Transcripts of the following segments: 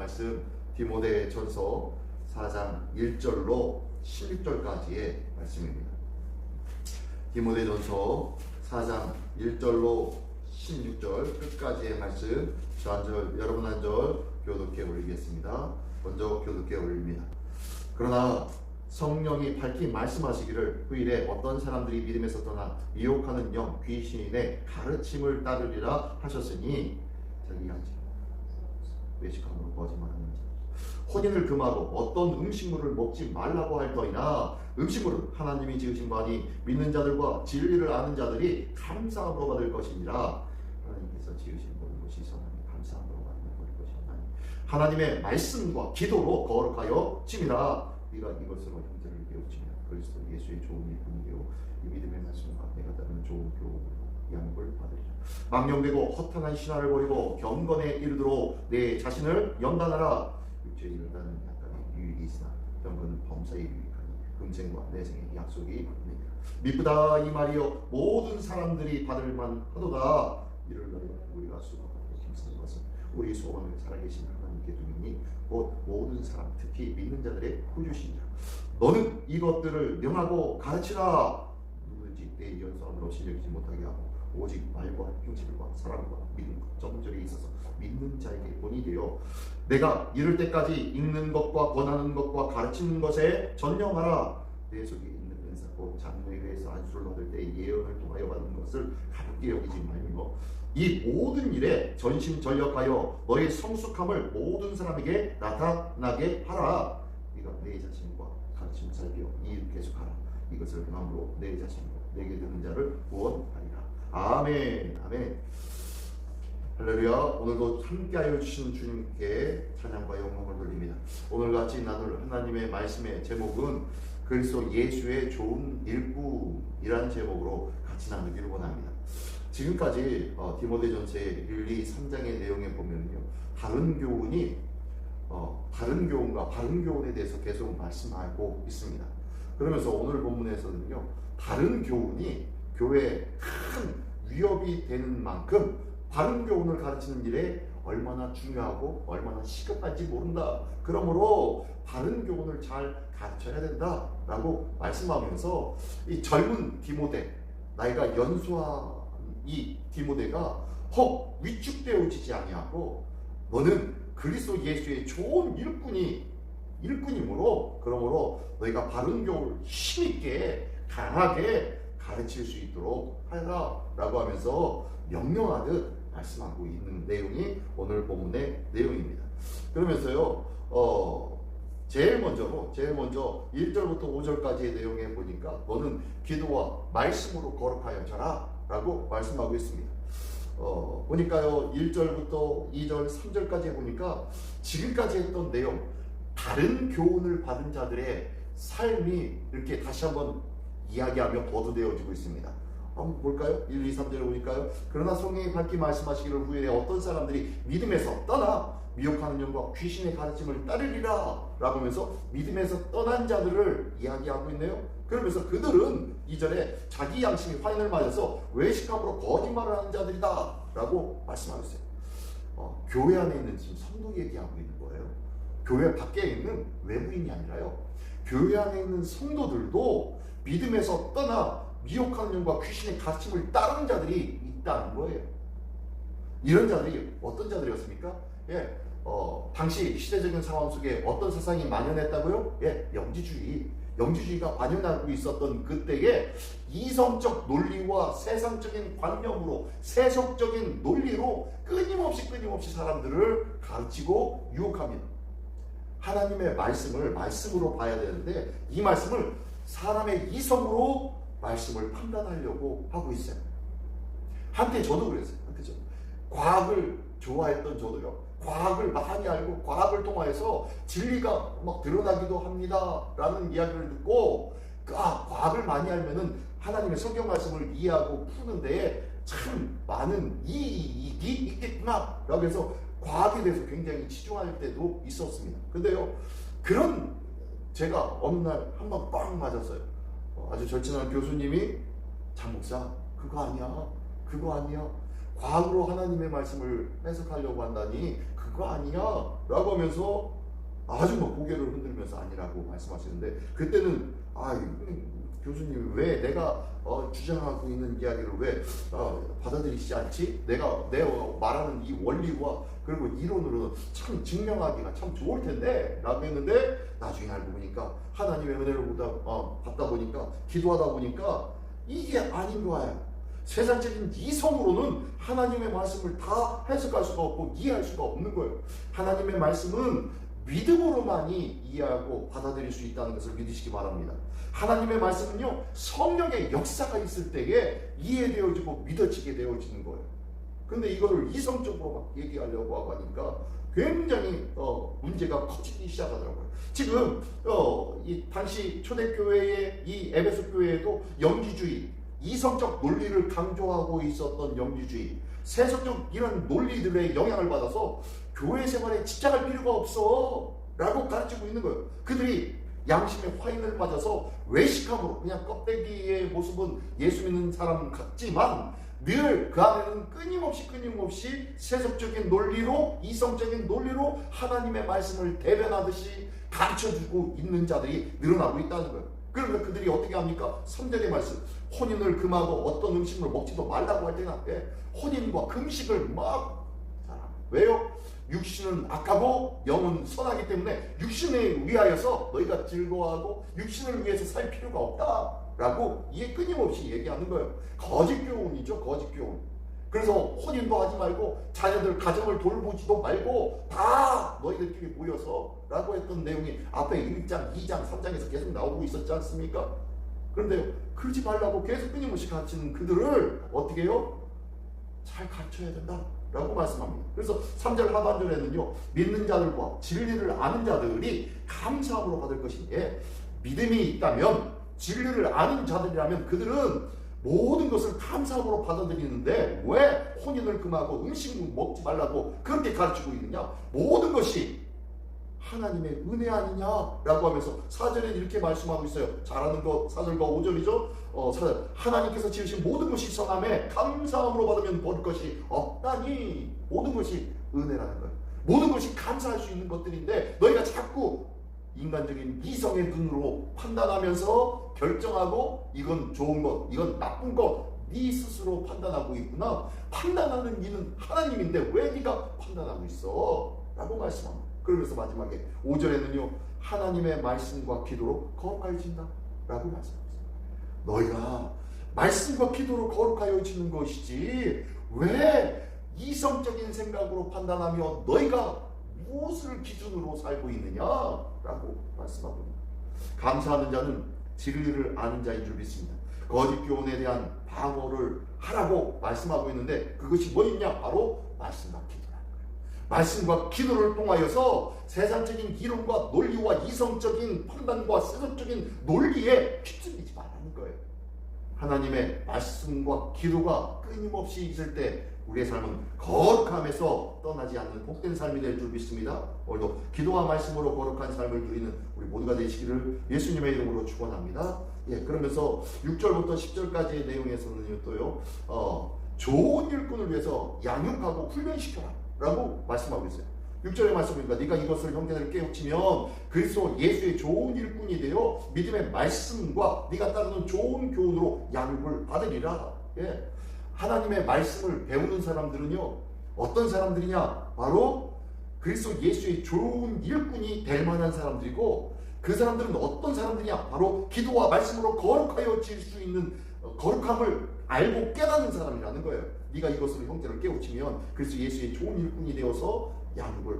말씀 디모데전서 4장 1절로 16절까지의 말씀입니다. 디모데전서 4장 1절로 16절 끝까지의 말씀, 저 한 절, 여러분 한 절 교독해 올리겠습니다. 먼저 교독해 올립니다. 그러나 성령이 밝히 말씀하시기를 후일에 어떤 사람들이 믿음에서 떠나 미혹하는 영 귀신의 가르침을 따르리라 하셨으니, 자기가 외식함으로 거짓말하는 자, 혼인을 금하고 어떤 음식물을 먹지 말라고 할터이나 음식물은 하나님이 지으신 바 아니 믿는 자들과 진리를 아는 자들이 감사함으로 받을 것이니라. 하나님께서 지으신 모든 것이 선하니 감사함으로 받을 것이니 하나님의 말씀과 기도로 거룩하여 지니라. 네가 이것으로 형제를 깨우치며 그리스도 예수의 좋은 일꾼이 되어 이 믿음의 말씀과 내가 따르는 좋은 교훈으로 양육을 받으리라. 망령되고 허탄한 신화를 버리고 경건에 이르도록 내 자신을 연단하라. 육체의 연단은 약간의 유익이 있으나 경건은 범사에 유익하니 금생과 내생의 약속이 있느니라. 미쁘다 이 말이여 모든 사람들이 받을 만하도다. 이를 너희가 우리가 수고하고 힘쓰는 것은 우리 소원을 살아계신 하나님께 두이니 곧 모든 사람 특히 믿는 자들의 구주시니라. 너는 이것들을 명하고 가르치라. 누구든지 내 연소함으로 실력이지 못하게 하고 오직 말과 형질과 사랑과 믿음과 정절이 있어서 믿는 자에게 본이 되어 내가 이를 때까지 읽는 것과 권하는 것과 가르치는 것에 전념하라. 내 속에 있는 은사 곧 장로회에서 안수를 받을 때 예언을 통하여 받은 것을 가볍게 여기지 말며 이 모든 일에 전심전력하여 너의 성숙함을 모든 사람에게 나타나게 하라. 네가 내 자신과 가르침을 살펴 이 일을 계속하라. 이것을 마음으로 내 자신과 내게 드는 자를 구원하리라. 아멘. 아멘. 할렐루야. 오늘도 함께하여 주신 주님께 찬양과 영광을 돌립니다. 오늘같이 나눌 하나님의 말씀의 제목은 그리스도 예수의 좋은 일꾼이라는 제목으로 같이 나누기를 원합니다. 지금까지 디모데전서의 1, 2, 3장의 내용에 보면요, 바른 교훈과 바른 교훈에 대해서 계속 말씀하고 있습니다. 그러면서 오늘 본문에서는요, 바른 교훈이 교회에 큰 위협이 되는 만큼 바른 교훈을 가르치는 일에 얼마나 중요하고 얼마나 시급한지 모른다. 그러므로 바른 교훈을 잘 가르쳐야 된다라고 말씀하면서 이 젊은 디모데, 나이가 연소한 이 디모데가 위축되어지지 아니하고 너는 그리스도 예수의 좋은 일꾼이므로 그러므로 너희가 바른 교훈을 힘있게 강하게 가르칠 수 있도록 하라 라고 하면서 명령하듯 말씀하고 있는 내용이 오늘 본문의 내용입니다. 그러면서요, 제일 먼저 1절부터 5절까지의 내용에 보니까 너는 기도와 말씀으로 거룩하여 자라 라고 말씀하고 있습니다. 보니까요, 1절부터 2절, 3절까지 보니까 지금까지 했던 내용, 다른 교훈을 받은 자들의 삶이 이렇게 다시 한번 이야기하며 거두되어지고 있습니다. 한번 볼까요? 1, 2, 3절을 보니까요, 그러나 성령이 밝히 말씀하시기를 후일에 어떤 사람들이 믿음에서 떠나 미혹하는 영과 귀신의 가르침을 따르리라 라고 하면서 믿음에서 떠난 자들을 이야기하고 있네요. 그러면서 그들은 2절에 자기 양심이 화인을 맞아서 외식함으로 거짓말을 하는 자들이다 라고 말씀하고 있어요. 교회 안에 있는 지금 성도 얘기하고 있는 거예요. 교회 밖에 있는 외부인이 아니라요, 교회 안에 있는 성도들도 믿음에서 떠나 미혹하는 영과 귀신의 가르침을 따르는 자들이 있다는 거예요. 이런 자들이 어떤 자들이었습니까? 당시 시대적인 상황 속에 어떤 사상이 만연했다고요? 영지주의가 만연하고 있었던 그때에 이성적 논리와 세상적인 관념으로, 세속적인 논리로 끊임없이 사람들을 가르치고 유혹합니다. 하나님의 말씀으로 봐야 되는데 이 말씀을 사람의 이성으로 말씀을 판단하려고 하고 있어요. 한때 저도 그랬어요. 과학을 좋아했던 저도요, 과학을 많이 알고 과학을 통해서 진리가 막 드러나기도 합니다 라는 이야기를 듣고, 과학을 많이 알면은 하나님의 성경 말씀을 이해하고 푸는데 참 많은 이익이 있겠구나 라고 해서 과학에 대해서 굉장히 치중할 때도 있었습니다. 근데요, 그런 제가 어느 날 한 번 빵 맞았어요. 아주 절친한 교수님이, 장 목사, 그거 아니야. 과학으로 하나님의 말씀을 해석하려고 한다니 그거 아니야 라고 하면서 아주 뭐 고개를 흔들면서 아니라고 말씀하시는데, 그때는 교수님 왜 내가 주장하고 있는 이야기를 왜 받아들이시지 않지? 내가 말하는 이 원리와 그리고 이론으로는 참 증명하기가 참 좋을 텐데 라고 했는데, 나중에 알고 보니까 하나님의 은혜를 받다 보니까 기도하다 보니까 이게 아닌 거예요. 세상적인 이성으로는 하나님의 말씀을 다 해석할 수가 없고 이해할 수가 없는 거예요. 하나님의 말씀은 믿음으로만이 이해하고 받아들일 수 있다는 것을 믿으시기 바랍니다. 하나님의 말씀은요, 성령의 역사가 있을 때에 이해되어지고 믿어지게 되어지는 거예요. 근데 이거를 이성적으로 막 얘기하려고 하니까 굉장히 문제가 커지기 시작하더라고요. 지금 이 당시 초대교회의 이 에베소 교회에도 영지주의, 이성적 논리를 강조하고 있었던 영지주의, 세속적 이런 논리들의 영향을 받아서 교회 생활에 집착할 필요가 없어 라고 가르치고 있는 거예요. 그들이 양심의 화인을 맞아서 외식함으로 그냥 껍데기의 모습은 예수 믿는 사람 같지만 늘 그 안에는 끊임없이 세속적인 논리로, 이성적인 논리로 하나님의 말씀을 대변하듯이 가르쳐주고 있는 자들이 늘어나고 있다는 거예요. 그러니까 그들이 어떻게 합니까? 3절의 말씀, 혼인을 금하고 어떤 음식을 먹지도 말라고 할 때나 혼인과 금식을 막 왜요? 육신은 악하고 영은 선하기 때문에 육신에 위하여서 너희가 즐거워하고 육신을 위해서 살 필요가 없다 라고 이게 끊임없이 얘기하는 거예요. 거짓 교훈이죠, 거짓 교훈. 그래서 혼인도 하지 말고 자녀들 가정을 돌보지도 말고 다 너희들끼리 모여서 라고 했던 내용이 앞에 1장, 2장, 3장에서 계속 나오고 있었지 않습니까? 그런데 그러지 말라고 계속 끊임없이 가르치는 그들을 어떻게 해요? 잘 가르쳐야 된다 라고 말씀합니다. 그래서 3절 하반절에는요, 믿는 자들과 진리를 아는 자들이 감사함으로 받을 것인데, 믿음이 있다면, 진리를 아는 자들이라면 그들은 모든 것을 감사함으로 받아들이는데 왜 혼인을 금하고 음식 먹지 말라고 그렇게 가르치고 있느냐? 모든 것이 하나님의 은혜 아니냐라고 하면서 4절에 이렇게 말씀하고 있어요. 잘하는 것 4절과 5절이죠. 4절, 하나님께서 지으신 모든 것이 선함에 감사함으로 받으면 볼 것이 없다니. 모든 것이 은혜라는 거예요. 모든 것이 감사할 수 있는 것들인데 너희가 자꾸 인간적인 이성의 눈으로 판단하면서 결정하고 이건 좋은 것, 이건 나쁜 것, 네 스스로 판단하고 있구나. 판단하는 이는 하나님인데 왜 네가 판단하고 있어? 라고 말씀합니다. 그러면서 마지막에 5절에는요, 하나님의 말씀과 기도로 거룩하여진다 라고 말씀합니다. 너희가 말씀과 기도로 거룩하여지는 것이지 왜 이성적인 생각으로 판단하며 너희가 무엇을 기준으로 살고 있느냐 라고 말씀하고 있습니다. 감사하는 자는 진리를 아는 자인 줄 믿습니다. 거짓 교훈에 대한 방어를 하라고 말씀하고 있는데 그것이 뭐였냐? 바로 말씀과 기도라는 거예요. 말씀과 기도를 통하여서 세상적인 이론과 논리와 이성적인 판단과 세속적인 논리에 휩쓸리지 말라는 거예요. 하나님의 말씀과 기도가 끊임없이 있을 때 우리의 삶은 거룩함에서 떠나지 않는 복된 삶이 될 줄 믿습니다. 오늘도 기도와 말씀으로 거룩한 삶을 누리는 우리 모두가 되시기를 예수님의 이름으로 축원합니다. 그러면서 6절부터 10절까지의 내용에서는 또요, 좋은 일꾼을 위해서 양육하고 훈련시켜라 라고 말씀하고 있어요. 6절의 말씀입니다. 네가 이것을 형제들을 깨우치면 그리스도 예수의 좋은 일꾼이 되어 믿음의 말씀과 네가 따르는 좋은 교훈으로 양육을 받으리라. 하나님의 말씀을 배우는 사람들은요, 어떤 사람들이냐? 바로 그리스도 예수의 좋은 일꾼이 될 만한 사람들이고, 그 사람들은 어떤 사람들이냐? 바로 기도와 말씀으로 거룩하여질 수 있는 거룩함을 알고 깨닫는 사람이라는 거예요. 네가 이것으로 형제를 깨우치면 그리스도 예수의 좋은 일꾼이 되어서 양육을,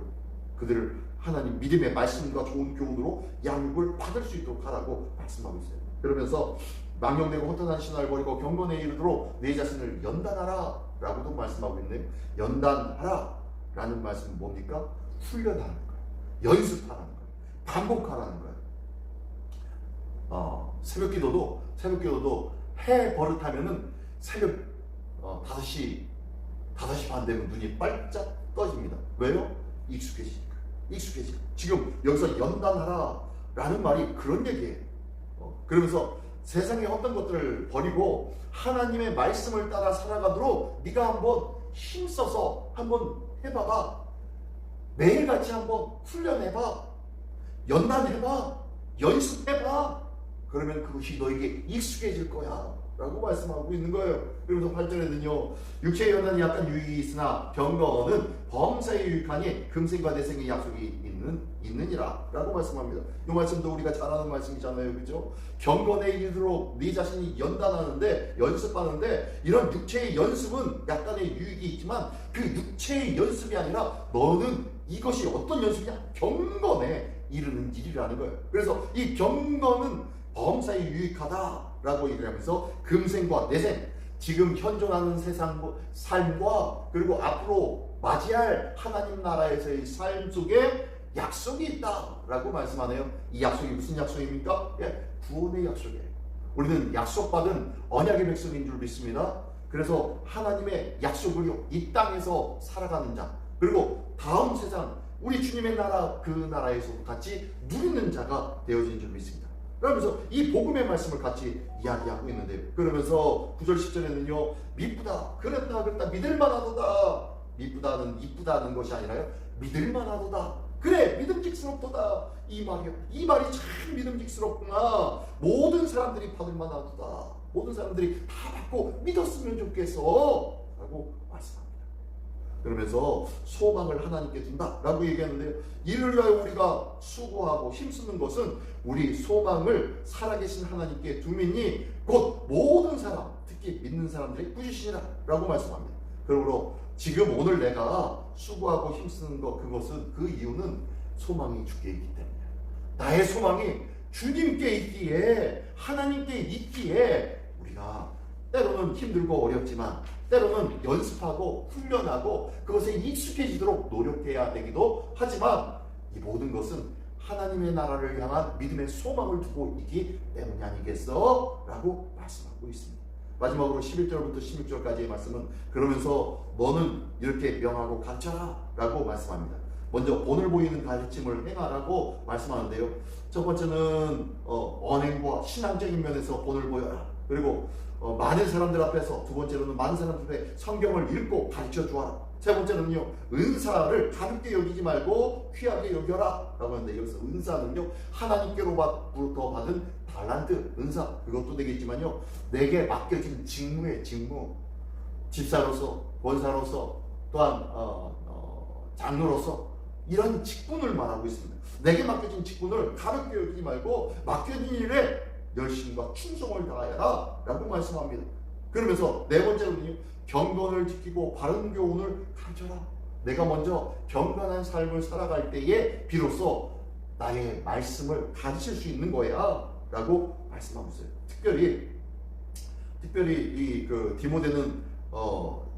그들을 하나님 믿음의 말씀과 좋은 교훈으로 양육을 받을 수 있도록 하라고 말씀하고 있어요. 그러면서 망령되고 허탄한 신화를 버리고 경건에 이르도록 내 자신을 연단하라 라고도 말씀하고 있네요. 연단하라 라는 말씀은 뭡니까? 훈련하는 거예요. 연습하라는 거예요. 반복하라는 거예요. 새벽 기도도 해 버릇하면은 새벽 5시 반 되면 눈이 빨짝 떠집니다. 왜요? 익숙해지니까. 지금 여기서 연단하라 라는 말이 그런 얘기예요. 그러면서 세상의 어떤 것들을 버리고 하나님의 말씀을 따라 살아가도록 네가 한번 힘써서 한번 해봐봐. 매일같이 한번 훈련해봐. 연단해봐. 연습해봐. 그러면 그것이 너에게 익숙해질 거야 라고 말씀하고 있는 거예요. 그러면서 8절에는요, 육체의 연단이 약간 유익이 있으나 경건은 범사에 유익하니 금생과 내생의 약속이 있느니라 라고 말씀합니다. 이 말씀도 우리가 잘 아는 말씀이잖아요. 그죠? 경건에 이르도록 네 자신이 연단하는데, 연습하는데, 이런 육체의 연습은 약간의 유익이 있지만 그 육체의 연습이 아니라 너는 이것이 어떤 연습이냐? 경건에 이르는 일이라는 거예요. 그래서 이 경건은 범사에 유익하다라고 얘기하면서 금생과 내생, 지금 현존하는 세상 삶과 그리고 앞으로 맞이할 하나님 나라에서의 삶 속에 약속이 있다라고 말씀하네요. 이 약속이 무슨 약속입니까? 예, 구원의 약속이에요. 우리는 약속받은 언약의 백성인 줄 믿습니다. 그래서 하나님의 약속을 이 땅에서 살아가는 자, 그리고 다음 세상 우리 주님의 나라, 그 나라에서 같이 누리는 자가 되어진 줄 믿습니다. 그러면서 이 복음의 말씀을 같이 이야기하고 있는데요. 그러면서 9절 10절에는요, 미쁘다, 그렇다 믿을만하도다. 미쁘다는 이쁘다는 것이 아니라요, 믿을만하도다. 그래, 믿음직스럽도다. 이 말이 참 믿음직스럽구나. 모든 사람들이 받을 만하도다. 모든 사람들이 다 받고 믿었으면 좋겠어 라고 말씀합니다. 그러면서 소망을 하나님께 둔다라고 얘기하는데요, 이를 위하여 우리가 수고하고 힘쓰는 것은 우리 소망을 살아계신 하나님께 두미니 곧 모든 사람, 특히 믿는 사람들의 꾸짖으시라 라고 말씀합니다. 그러므로 지금 오늘 내가 수고하고 힘쓰는 것, 그것은 그 이유는 소망이 주께 있기 때문이에요. 나의 소망이 주님께 있기에, 하나님께 있기에 우리가 때로는 힘들고 어렵지만 때로는 연습하고 훈련하고 그것에 익숙해지도록 노력해야 되기도 하지만, 이 모든 것은 하나님의 나라를 향한 믿음의 소망을 두고 있기 때문이 아니겠어? 라고 말씀하고 있습니다. 마지막으로 11절부터 16절까지의 말씀은 그러면서 너는 이렇게 명하고 가르쳐라 라고 말씀합니다. 먼저 본을 보이는 가르침을 행하라고 말씀하는데요, 첫 번째는 언행과 신앙적인 면에서 본을 보여라. 그리고 많은 사람들 앞에서, 두 번째로는 많은 사람들 앞에 성경을 읽고 가르쳐 주어라. 세 번째는요, 은사를 가볍게 여기지 말고 귀하게 여겨라 라고 하는데, 여기서 은사는요, 하나님께로부터 받은 달란트, 은사, 그것도 되겠지만요, 내게 맡겨진 직무의 직무, 집사로서, 권사로서, 또한 장로로서 이런 직분을 말하고 있습니다. 내게 맡겨진 직분을 가볍게 여기지 말고 맡겨진 일에 열심과 충성을 다하여라 라고 말씀합니다. 그러면서 네 번째로는요, 경건을 지키고 바른 교훈을 가르쳐라. 내가 먼저 경건한 삶을 살아갈 때에 비로소 나의 말씀을 가르칠 수 있는 거야 라고 말씀하고 있어요. 특별히 이 디모데는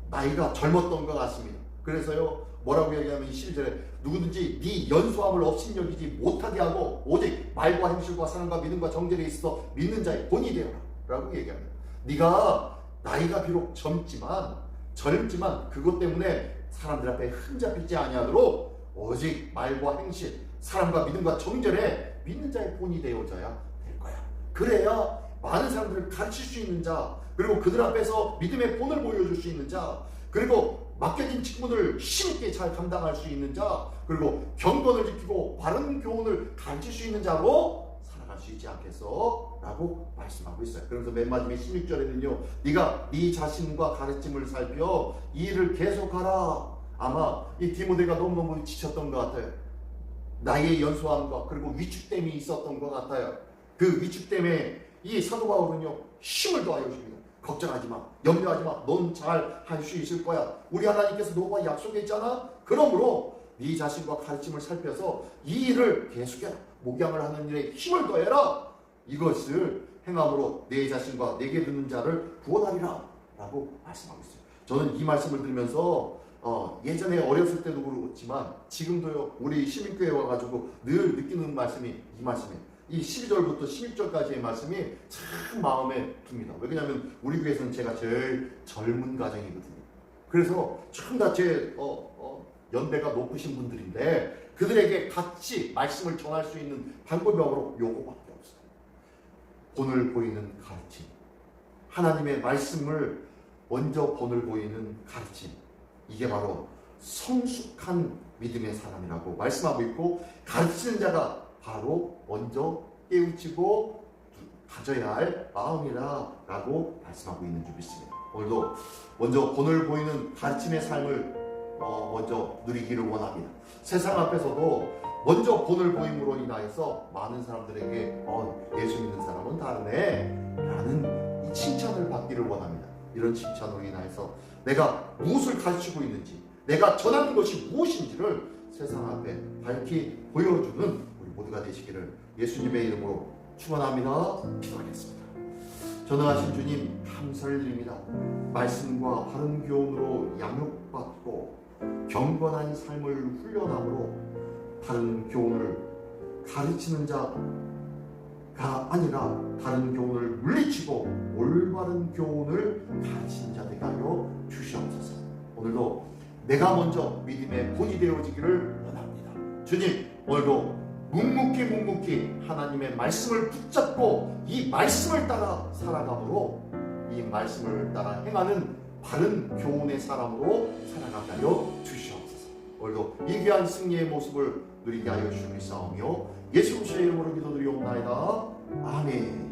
나이가 젊었던 것 같습니다. 그래서요, 뭐라고 얘기하면 12절에 누구든지 네 연소함을 업신여기지 못하게 하고 오직 말과 행실과 사랑과 믿음과 정죄에 있어 믿는 자의 본이 되어라 라고 얘기합니다. 네가 나이가 비록 젊지만 그것 때문에 사람들 앞에 흠잡히지 아니하도록 오직 말과 행실, 사랑과 믿음과 정죄에 믿는 자의 본이 되어져야 될 거야. 그래야 많은 사람들을 가르칠 수 있는 자, 그리고 그들 앞에서 믿음의 본을 보여줄 수 있는 자, 그리고 맡겨진 직분을 힘있게 잘 감당할 수 있는 자, 그리고 경건을 지키고 바른 교훈을 가르칠 수 있는 자로 살아갈 수 있지 않겠어? 라고 말씀하고 있어요. 그래서 맨 마지막에 16절에는요, 네가 네 자신과 가르침을 살펴 이 일을 계속하라. 아마 이 디모데가 너무너무 지쳤던 것 같아요. 나이의 연소함과 그리고 위축됨이 있었던 것 같아요. 그 위축됨에 이 사도 바울은요, 힘을 더하여 줍니다. 걱정하지 마, 염려하지 마, 넌 잘 할 수 있을 거야. 우리 하나님께서 너와 약속했잖아. 그러므로 네 자신과 가르침을 살펴서 이 일을 계속해라. 목양을 하는 일에 힘을 더해라. 이것을 행함으로 내 자신과 내게 듣는 자를 구원하리라 라고 말씀하고 있어요. 저는 이 말씀을 들으면서 예전에 어렸을 때도 그렇지만 지금도요, 우리 시민교회 와가지고 늘 느끼는 말씀이 이 말씀이에요. 이 12절부터 16절까지의 말씀이 참 마음에 듭니다. 왜냐하면 우리 교회에서는 제가 제일 젊은 가정이거든요. 그래서 참 다 제 연배가 높으신 분들인데 그들에게 같이 말씀을 전할 수 있는 방법이 바로 요거밖에 없어요. 본을 보이는 가르침, 하나님의 말씀을 먼저 본을 보이는 가르침, 이게 바로 성숙한 믿음의 사람이라고 말씀하고 있고, 가르치는 자가 바로 먼저 깨우치고 가져야 할 마음이라고 말씀하고 있는 줄 믿습니다. 오늘도 먼저 본을 보이는 가르침의 삶을 먼저 누리기를 원합니다. 세상 앞에서도 먼저 본을 보임으로 인하여서 많은 사람들에게 예수 믿는 사람은 다르네 라는 이 칭찬을 받기를 원합니다. 이런 칭찬으로 인하여서 내가 무엇을 가르치고 있는지, 내가 전하는 것이 무엇인지를 세상 앞에 밝히 보여주는 우리 모두가 되시기를 예수님의 이름으로 축원합니다. 기도하겠습니다. 전능하신 주님 감사를 드립니다. 말씀과 바른 교훈으로 양육받고 경건한 삶을 훈련함으로 바른 교훈을 가르치는 자가 아니라 다른 교훈을 물리치고 올바른 교훈을 가르치는 자 되게 하여 주시옵소서. 오늘도 내가 먼저 믿음의 본이 되어지기를 원합니다. 주님, 오늘도 묵묵히 하나님의 말씀을 붙잡고 이 말씀을 따라 살아감으로, 이 말씀을 따라 행하는 바른 교훈의 사람으로 살아가게 하여 주시옵소서. 오늘도 이 귀한 승리의 모습을 누리게 하여 주시옵소서. 예수 그리스도의 이름으로 기도드리옵나이다. 아멘.